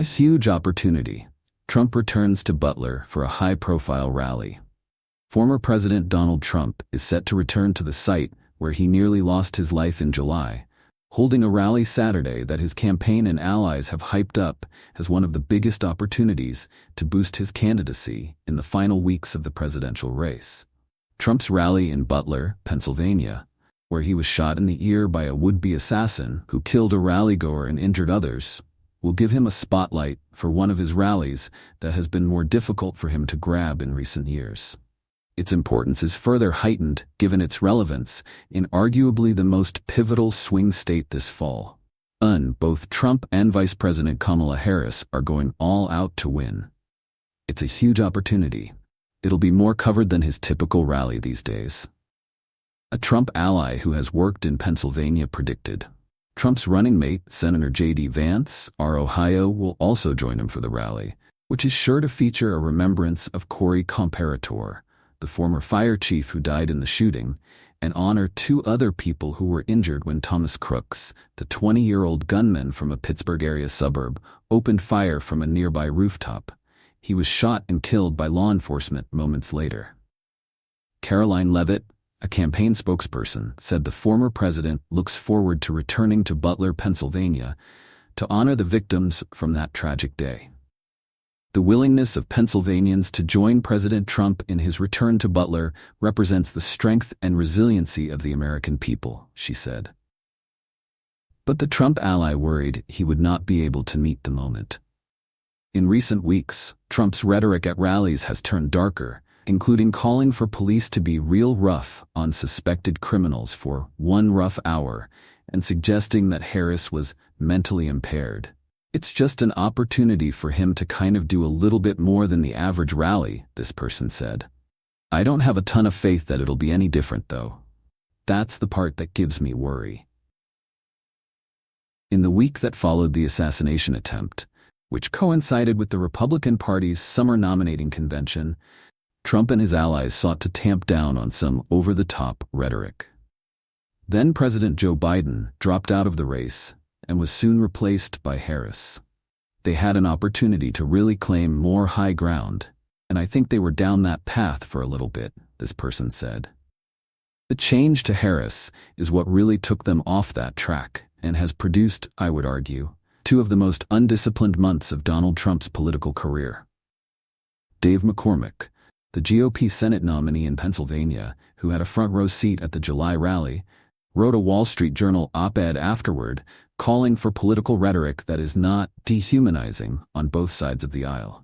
A huge opportunity. Trump returns to Butler for a high-profile rally. Former President Donald Trump is set to return to the site where he nearly lost his life in July, holding a rally Saturday that his campaign and allies have hyped up as one of the biggest opportunities to boost his candidacy in the final weeks of the presidential race. Trump's rally in Butler, Pennsylvania, where he was shot in the ear by a would-be assassin who killed a rallygoer and injured others, will give him a spotlight for one of his rallies that has been more difficult for him to grab in recent years. Its importance is further heightened given its relevance in arguably the most pivotal swing state this fall. Both Trump and Vice President Kamala Harris are going all out to win. It's a huge opportunity. It'll be more covered than his typical rally these days. A Trump ally who has worked in Pennsylvania predicted. Trump's running mate, Senator J.D. Vance, R. Ohio, will also join him for the rally, which is sure to feature a remembrance of Corey Comparator, the former fire chief who died in the shooting, and honor two other people who were injured when Thomas Crooks, the 20-year-old gunman from a Pittsburgh-area suburb, opened fire from a nearby rooftop. He was shot and killed by law enforcement moments later. Caroline Leavitt, a campaign spokesperson, said the former president looks forward to returning to Butler, Pennsylvania, to honor the victims from that tragic day. The willingness of Pennsylvanians to join President Trump in his return to Butler represents the strength and resiliency of the American people, she said. But the Trump ally worried he would not be able to meet the moment. In recent weeks, Trump's rhetoric at rallies has turned darker, including calling for police to be real rough on suspected criminals for one rough hour and suggesting that Harris was mentally impaired. It's just an opportunity for him to kind of do a little bit more than the average rally, this person said. I don't have a ton of faith that it'll be any different, though. That's the part that gives me worry. In the week that followed the assassination attempt, which coincided with the Republican Party's summer nominating convention, Trump and his allies sought to tamp down on some over-the-top rhetoric. Then President Joe Biden dropped out of the race and was soon replaced by Harris. They had an opportunity to really claim more high ground, and I think they were down that path for a little bit, this person said. The change to Harris is what really took them off that track and has produced, I would argue, two of the most undisciplined months of Donald Trump's political career. Dave McCormick, the GOP Senate nominee in Pennsylvania, who had a front-row seat at the July rally, wrote a Wall Street Journal op-ed afterward calling for political rhetoric that is not dehumanizing on both sides of the aisle.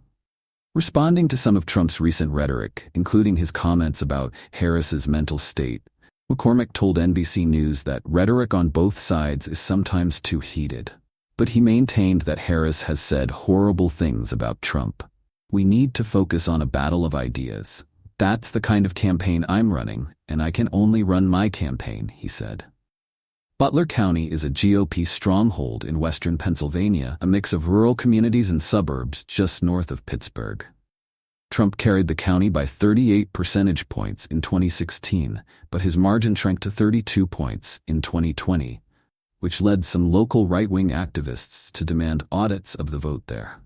Responding to some of Trump's recent rhetoric, including his comments about Harris's mental state, McCormick told NBC News that rhetoric on both sides is sometimes too heated. But he maintained that Harris has said horrible things about Trump. We need to focus on a battle of ideas. That's the kind of campaign I'm running, and I can only run my campaign, he said. Butler County is a GOP stronghold in western Pennsylvania, a mix of rural communities and suburbs just north of Pittsburgh. Trump carried the county by 38 percentage points in 2016, but his margin shrank to 32 points in 2020, which led some local right-wing activists to demand audits of the vote there.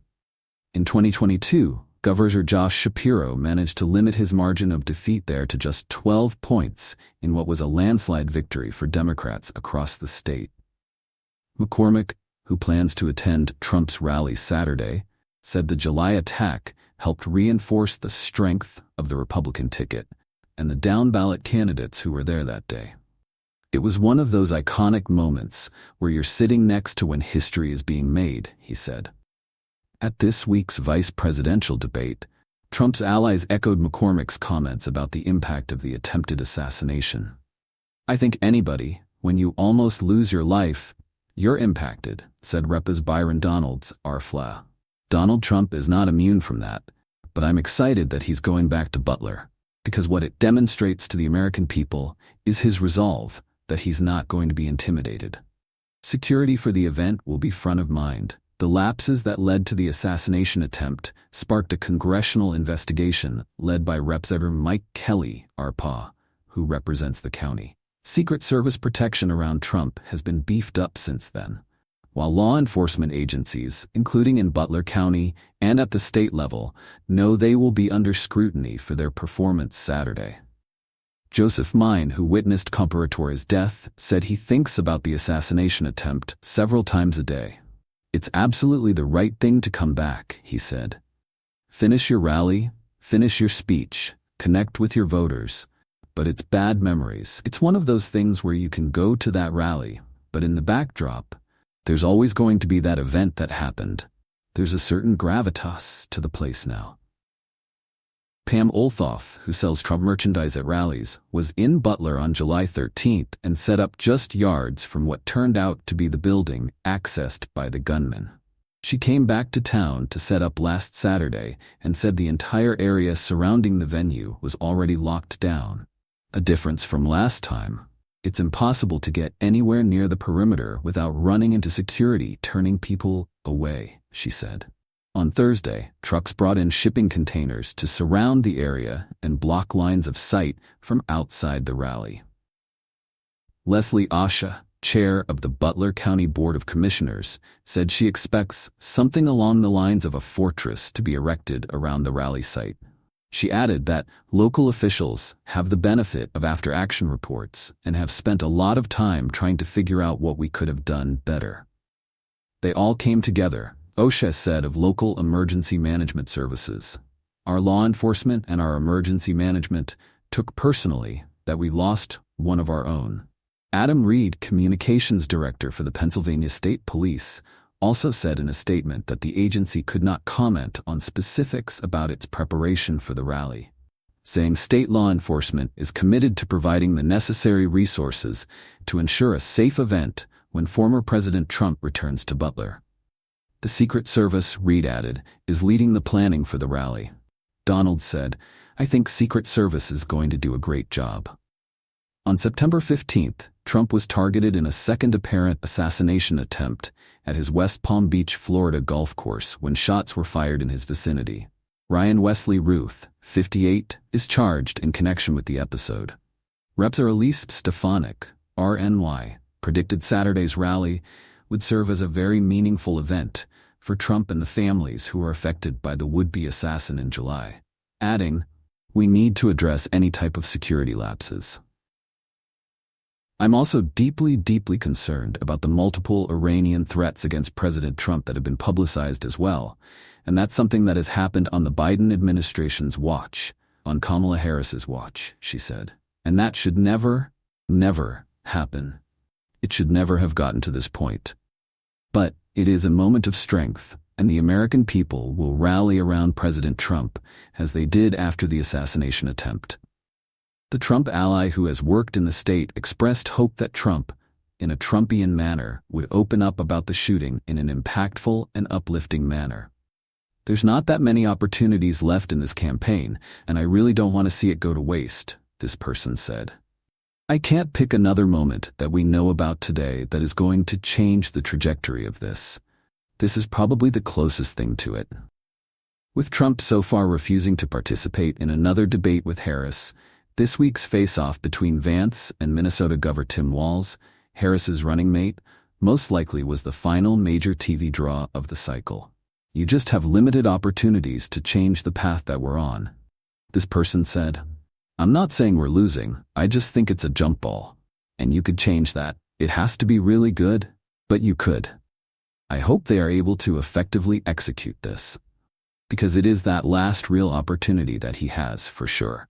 In 2022, Governor Josh Shapiro managed to limit his margin of defeat there to just 12 points in what was a landslide victory for Democrats across the state. McCormick, who plans to attend Trump's rally Saturday, said the July attack helped reinforce the strength of the Republican ticket and the down-ballot candidates who were there that day. It was one of those iconic moments where you're sitting next to when history is being made, he said. At this week's vice presidential debate, Trump's allies echoed McCormick's comments about the impact of the attempted assassination. I think anybody, when you almost lose your life, you're impacted, said Repa's Byron Donalds, R-Fla. Donald Trump is not immune from that, but I'm excited that he's going back to Butler, because what it demonstrates to the American people is his resolve that he's not going to be intimidated. Security for the event will be front of mind. The lapses that led to the assassination attempt sparked a congressional investigation led by Representative Mike Kelly, RPA, who represents the county. Secret Service protection around Trump has been beefed up since then. while law enforcement agencies, including in Butler County and at the state level, know they will be under scrutiny for their performance Saturday. Joseph Mine, who witnessed Comparatore's death, said he thinks about the assassination attempt several times a day. "It's absolutely the right thing to come back," he said. "Finish your rally, finish your speech, connect with your voters. But it's bad memories. It's one of those things where you can go to that rally, but in the backdrop, there's always going to be that event that happened. There's a certain gravitas to the place now." Pam Olthoff, who sells Trump merchandise at rallies, was in Butler on July 13th and set up just yards from what turned out to be the building accessed by the gunman. She came back to town to set up last Saturday and said the entire area surrounding the venue was already locked down. A difference from last time. "It's impossible to get anywhere near the perimeter without running into security turning people away," she said. On Thursday, trucks brought in shipping containers to surround the area and block lines of sight from outside the rally. Leslie Asha, chair of the Butler County Board of Commissioners, said she expects something along the lines of a fortress to be erected around the rally site. She added that local officials have the benefit of after-action reports and have spent a lot of time trying to figure out what we could have done better. "They all came together," OSHA said of local emergency management services. "Our law enforcement and our emergency management took personally that we lost one of our own." Adam Reed, communications director for the Pennsylvania State Police, also said in a statement that the agency could not comment on specifics about its preparation for the rally, saying state law enforcement is committed to providing the necessary resources to ensure a safe event when former President Trump returns to Butler. "The Secret Service," Reed added, "is leading the planning for the rally." Donald said, "I think Secret Service is going to do a great job." On September 15th, Trump was targeted in a second apparent assassination attempt at his West Palm Beach, Florida golf course when shots were fired in his vicinity. Ryan Wesley Ruth, 58, is charged in connection with the episode. Representative Elise Stefanik, RNY, predicted Saturday's rally would serve as a very meaningful event for Trump and the families who were affected by the would-be assassin in July, adding, "We need to address any type of security lapses." "I'm also deeply concerned about the multiple Iranian threats against President Trump that have been publicized as well, and that's something that has happened on the Biden administration's watch, on Kamala Harris's watch," she said. "And that should never happen. It should never have gotten to this point. But it is a moment of strength, and the American people will rally around President Trump as they did after the assassination attempt." The Trump ally who has worked in the state expressed hope that Trump, in a Trumpian manner, would open up about the shooting in an impactful and uplifting manner. "There's not that many opportunities left in this campaign, and I really don't want to see it go to waste," this person said. "I can't pick another moment that we know about today that is going to change the trajectory of this. This is probably the closest thing to it." With Trump so far refusing to participate in another debate with Harris, this week's face-off between Vance and Minnesota Governor Tim Walz, Harris's running mate, most likely was the final major TV draw of the cycle. "You just have limited opportunities to change the path that we're on," this person said. "I'm not saying we're losing, I just think it's a jump ball. And you could change that. It has to be really good, but you could. I hope they are able to effectively execute this. Because it is that last real opportunity that he has, for sure."